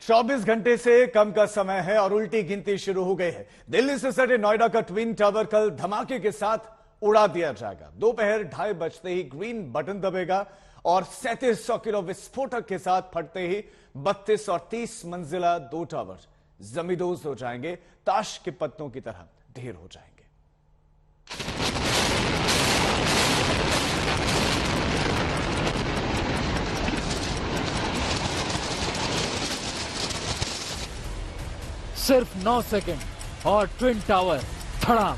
24 घंटे से कम का समय है और उल्टी गिनती शुरू हो गई है। दिल्ली से सटे नोएडा का ट्विन टावर कल धमाके के साथ उड़ा दिया जाएगा। दोपहर 2:30 बजते ही ग्रीन बटन दबेगा और 3700 किलो विस्फोटक के साथ फटते ही 32 और 30 मंजिला दो टावर जमींदोज हो जाएंगे, ताश के पत्तों की तरह ढेर हो जाएंगे। सिर्फ 9 सेकंड और ट्विन टावर धड़ाम।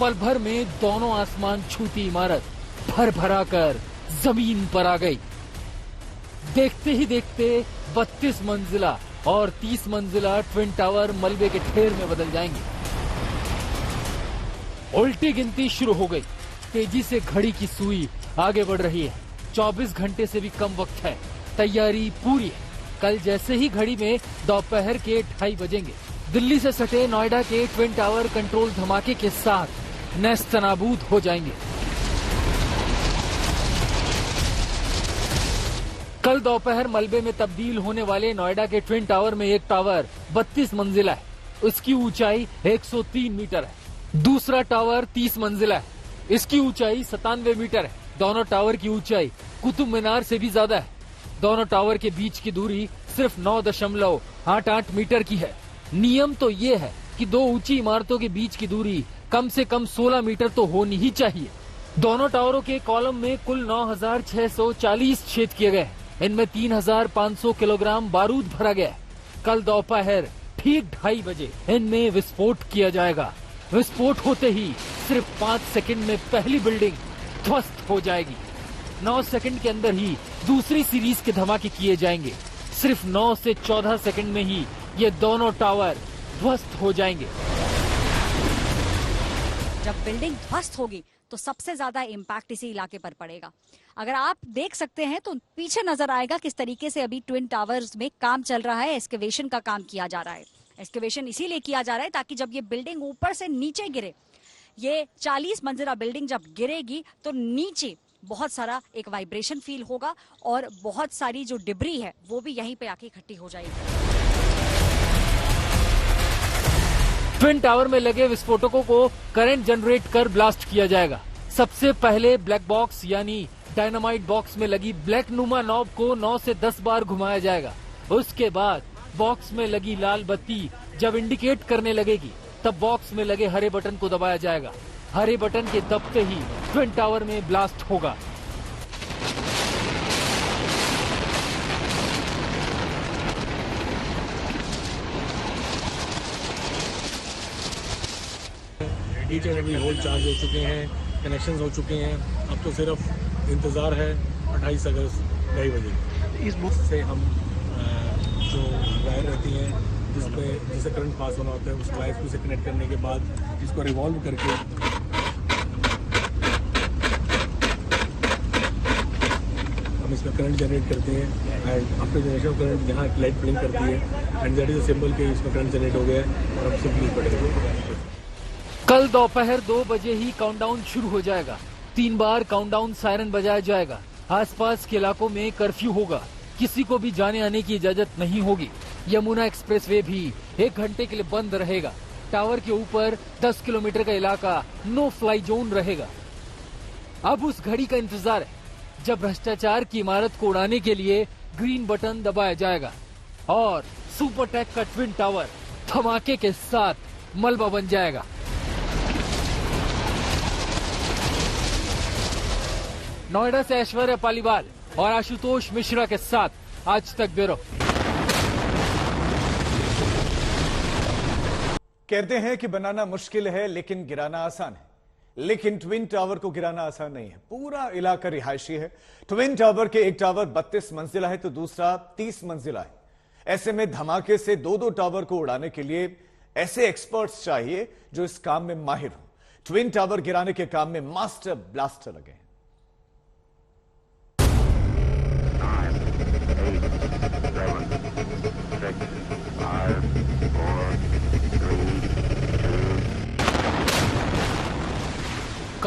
पल भर में दोनों आसमान छूती इमारत भर भरा कर जमीन पर आ गई। देखते ही देखते 32 मंजिला और 30 मंजिला ट्विन टावर मलबे के ढेर में बदल जाएंगे। उल्टी गिनती शुरू हो गई। तेजी से घड़ी की सुई आगे बढ़ रही है। 24 घंटे से भी कम वक्त है। तैयारी पूरी है। कल जैसे ही घड़ी में दोपहर के 2:30 बजेंगे, दिल्ली से सटे नोएडा के ट्विन टावर कंट्रोल धमाके के साथ नेस्तनाबूद हो जाएंगे। कल दोपहर मलबे में तब्दील होने वाले नोएडा के ट्विन टावर में एक टावर 32 मंजिला है। उसकी ऊंचाई 103 मीटर है। दूसरा टावर 30 मंजिला है। इसकी ऊंचाई 97 मीटर है। दोनों टावर की ऊंचाई कुतुब मीनार से भी ज्यादा है। दोनों टावर के बीच की दूरी सिर्फ 9.88 मीटर की है। नियम तो ये है कि दो ऊंची इमारतों के बीच की दूरी कम से कम 16 मीटर तो होनी ही चाहिए। दोनों टावरों के कॉलम में कुल 9640 छेद किए गए। इनमें 3500 किलोग्राम बारूद भरा गया है। कल दोपहर ठीक 2:30 बजे इनमें विस्फोट किया जाएगा। विस्फोट होते ही सिर्फ 5 सेकंड में पहली बिल्डिंग ध्वस्त हो जाएगी। 9 सेकंड के अंदर ही दूसरी सीरीज के धमाके किए जाएंगे। सिर्फ 9 से 14 सेकंड में ही ये दोनों टावर ध्वस्त हो जाएंगे। जब बिल्डिंग ध्वस्त होगी तो सबसे ज्यादा इम्पैक्ट इसी इलाके पर पड़ेगा। अगर आप देख सकते हैं तो पीछे नजर आएगा किस तरीके से अभी ट्विन टावर्स में काम चल रहा है। एक्सकेवेशन का काम किया जा रहा है। एक्सकेवेशन इसीलिए किया जा रहा है ताकि जब ये बिल्डिंग ऊपर से नीचे गिरे, ये 40 मंजिला बिल्डिंग जब गिरेगी तो नीचे बहुत सारा एक वाइब्रेशन फील होगा और बहुत सारी जो डिब्री है वो भी यहीं पे आके इकट्ठी हो जाएगी। ट्विन टावर में लगे विस्फोटकों को करंट जनरेट कर ब्लास्ट किया जाएगा। सबसे पहले ब्लैक बॉक्स यानी डायनामाइट बॉक्स में लगी ब्लैक नुमा नॉब को 9 से 10 बार घुमाया जाएगा। उसके बाद बॉक्स में लगी लाल बत्ती जब इंडिकेट करने लगेगी तब बॉक्स में लगे हरे बटन को दबाया जाएगा। हरे बटन के दबते ही ट्विन टावर में ब्लास्ट होगा। Each and every hole charge हो चुके हैं, कनेक्शंस हो चुके हैं। अब तो सिर्फ इंतज़ार है 28 अगस्त 2:30 बजे। इस बुक से हम जो वायर रहती हैं जिससे करंट पास होना होता है, उस वायर को से कनेक्ट करने के बाद इसको रिवॉल्व करके हम इसमें करंट जनरेट करते हैं। एंड आफ्टर जनरेशन करंट यहाँ एक लाइट ब्लिंक करती है and that is a symbol कि इसमें करंट जनरेट हो गया है और हम सिंपली पड़ेंगे। कल दोपहर 2 बजे ही काउंटडाउन शुरू हो जाएगा। 3 बार काउंटडाउन सायरन बजाया जाएगा। आसपास के इलाकों में कर्फ्यू होगा। किसी को भी जाने आने की इजाजत नहीं होगी। यमुना एक्सप्रेसवे भी 1 घंटे के लिए बंद रहेगा। टावर के ऊपर 10 किलोमीटर का इलाका नो फ्लाई जोन रहेगा। अब उस घड़ी का इंतजार है जब भ्रष्टाचार की इमारत को उड़ाने के लिए ग्रीन बटन दबाया जाएगा और सुपरटेक का ट्विन टावर धमाके के साथ मलबा बन जाएगा। नोएडा से ऐश्वर्या पालीवाल और आशुतोष मिश्रा के साथ आज तक ब्यूरो। कहते हैं कि बनाना मुश्किल है लेकिन गिराना आसान है। लेकिन ट्विन टावर को गिराना आसान नहीं है। पूरा इलाका रिहायशी है। ट्विन टावर के एक टावर 32 मंजिला है तो दूसरा 30 मंजिला है। ऐसे में धमाके से दो टावर को उड़ाने के लिए ऐसे एक्सपर्ट्स चाहिए जो इस काम में माहिर हो। ट्विन टावर गिराने के काम में मास्टर ब्लास्टर लगे। 5, 4, 3, 2,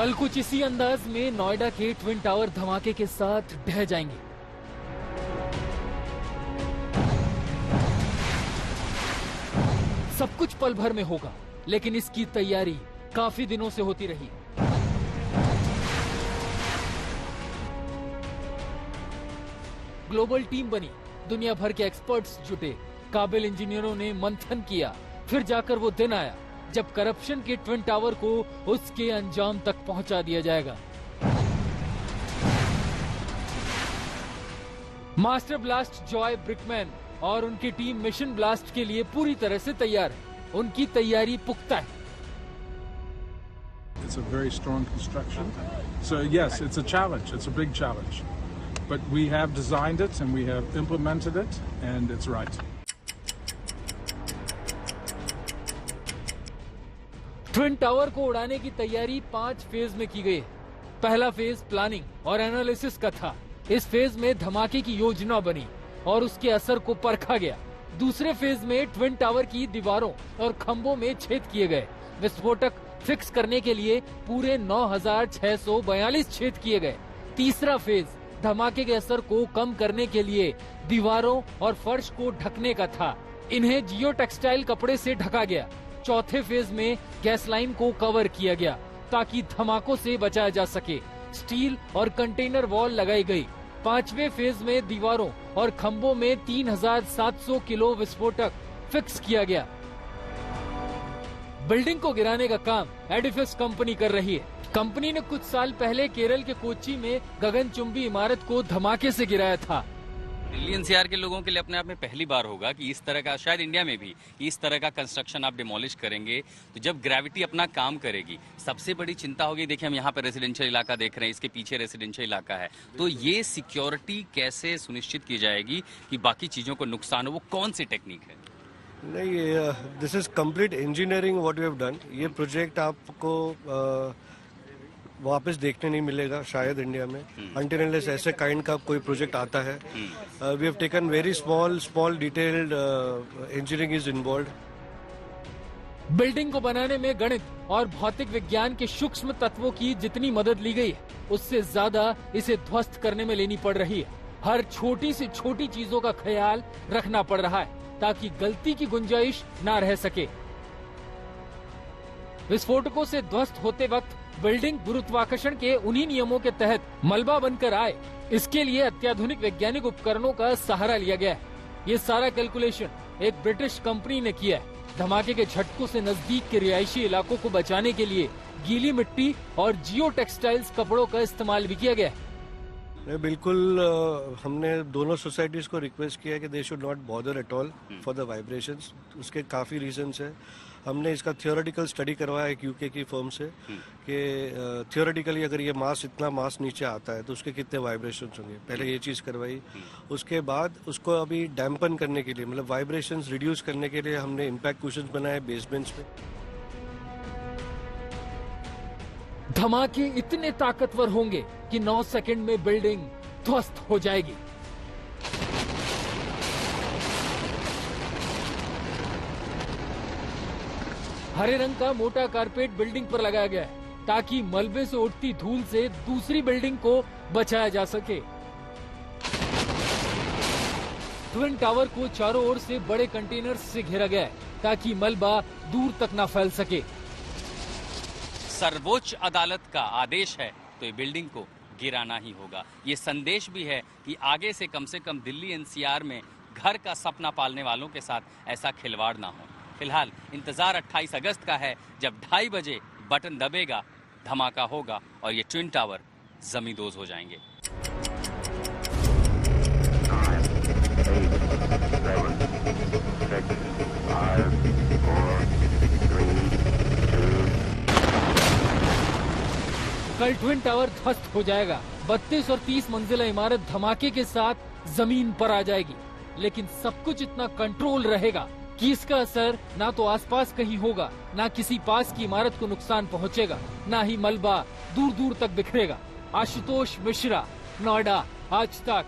कल कुछ इसी अंदाज में नोएडा के ट्विन टावर धमाके के साथ ढह जाएंगे। सब कुछ पल भर में होगा, लेकिन इसकी तैयारी काफी दिनों से होती रही। ग्लोबल टीम बनी, दुनिया भर के एक्सपर्ट्स जुटे, काबिल इंजीनियरों ने मंथन किया, फिर जाकर वो दिन आया जब करप्शन के ट्विन टावर को उसके अंजाम तक पहुंचा दिया जाएगा। मास्टर ब्लास्ट जॉय ब्रिकमैन और उनकी टीम मिशन ब्लास्ट के लिए पूरी तरह से तैयार है। उनकी तैयारी पुख्ता है। It's a very strong construction. So yes, it's a challenge. It's a big challenge. But we have designed it and we have implemented it and it's right. Twin tower को उड़ाने की तैयारी 5 फेज में की गई है। पहला फेज प्लानिंग और एनालिसिस का था। इस फेज में धमाके की योजना बनी और उसके असर को परखा गया। दूसरे फेज में ट्विन टावर की दीवारों और खंभों में छेद किए गए। विस्फोटक फिक्स करने के लिए पूरे 9,642 छेद किए गए। तीसरा फेज धमाके के असर को कम करने के लिए दीवारों और फर्श को ढकने का था। इन्हें जियो टेक्सटाइल कपड़े से ढका गया। चौथे फेज में गैस लाइन को कवर किया गया ताकि धमाकों से बचाया जा सके। स्टील और कंटेनर वॉल लगाई गई। 5वें फेज में दीवारों और खंभों में 3,700 किलो विस्फोटक फिक्स किया गया। बिल्डिंग को गिराने का काम एडिफिस कंपनी कर रही है। कंपनी ने कुछ साल पहले केरल के कोच्चि में गगनचुंबी इमारत को धमाके से गिराया था। दिल्ली एनसीआर के लोगों के लिए अपने आप में पहली बार होगा कि इस तरह का, शायद इंडिया में भी इस तरह का कंस्ट्रक्शन आप डिमोलिश करेंगे तो जब ग्रेविटी अपना काम करेगी। सबसे बड़ी चिंता होगी, देखिए हम यहाँ पर रेजिडेंशियल इलाका देख रहे हैं, इसके पीछे रेजिडेंशियल इलाका है, तो ये सिक्योरिटी कैसे सुनिश्चित की जाएगी कि बाकी चीजों को नुकसान हो, वो कौन सी टेक्निक है? नहीं, this is complete engineering what we have done. ये प्रोजेक्ट आपको वापस देखने नहीं मिलेगा शायद इंडिया में, अनटिल अनलेस ऐसे काइंड का कोई प्रोजेक्ट आता है। We have taken very small detailed engineering is involved. Building को बनाने में गणित और भौतिक विज्ञान के सूक्ष्म तत्वों की जितनी मदद ली गई है, उससे ज्यादा इसे ध्वस्त करने में लेनी पड़ रही है। हर छोटी से छोटी चीजों का ख्याल रखना पड़ रहा है ताकि गलती की गुंजाइश ना रह सके। विस्फोटकों से ध्वस्त होते वक्त बिल्डिंग गुरुत्वाकर्षण के उन्हीं नियमों के तहत मलबा बनकर आए, इसके लिए अत्याधुनिक वैज्ञानिक उपकरणों का सहारा लिया गया है। ये सारा कैलकुलेशन एक ब्रिटिश कंपनी ने किया है। धमाके के झटकों से नजदीक के रिहायशी इलाकों को बचाने के लिए गीली मिट्टी और जियो टेक्सटाइल्स कपड़ों का इस्तेमाल भी किया गया है। बिल्कुल, हमने दोनों सोसाइटीज को रिक्वेस्ट किया कि they should not bother at all for the vibrations. उसके काफी रीजंस है। हमने इसका थियोरेटिकल स्टडी करवाया एक यूके की फर्म से कि थियोरेटिकली अगर ये इतना मास नीचे आता है तो उसके कितने वाइब्रेशंस होंगे। पहले ये चीज़ करवाई, उसके बाद उसको अभी डैम्पन करने के लिए, मतलब वाइब्रेशंस रिड्यूस करने के लिए हमने इम्पैक्ट कुशन्स बनाए बेसमेंट्स में। धमाके इतने ताकतवर होंगे कि 9 सेकंड में बिल्डिंग ध्वस्त हो जाएगी। हरे रंग का मोटा कारपेट बिल्डिंग पर लगाया गया है ताकि मलबे से उठती धूल से दूसरी बिल्डिंग को बचाया जा सके। ट्विन टावर को चारों ओर से बड़े कंटेनर से घेरा गया है ताकि मलबा दूर तक न फैल सके। सर्वोच्च अदालत का आदेश है तो ये बिल्डिंग को गिराना ही होगा। ये संदेश भी है कि आगे से कम दिल्ली एनसीआर में घर का सपना पालने वालों के साथ ऐसा खिलवाड़ ना हो। फिलहाल इंतजार 28 अगस्त का है जब 2:30 बजे बटन दबेगा, धमाका होगा और ये ट्विन टावर जमींदोज हो जाएंगे। 9, 8, 7, 6, 5, 4, 3, 2, कल ट्विन टावर ध्वस्त हो जाएगा। 32 और 30 मंजिला इमारत धमाके के साथ जमीन पर आ जाएगी, लेकिन सब कुछ इतना कंट्रोल रहेगा कि इसका असर ना तो आसपास कहीं होगा, ना किसी पास की इमारत को नुकसान पहुंचेगा, ना ही मलबा दूर दूर तक बिखरेगा। आशुतोष मिश्रा, नोएडा, आज तक।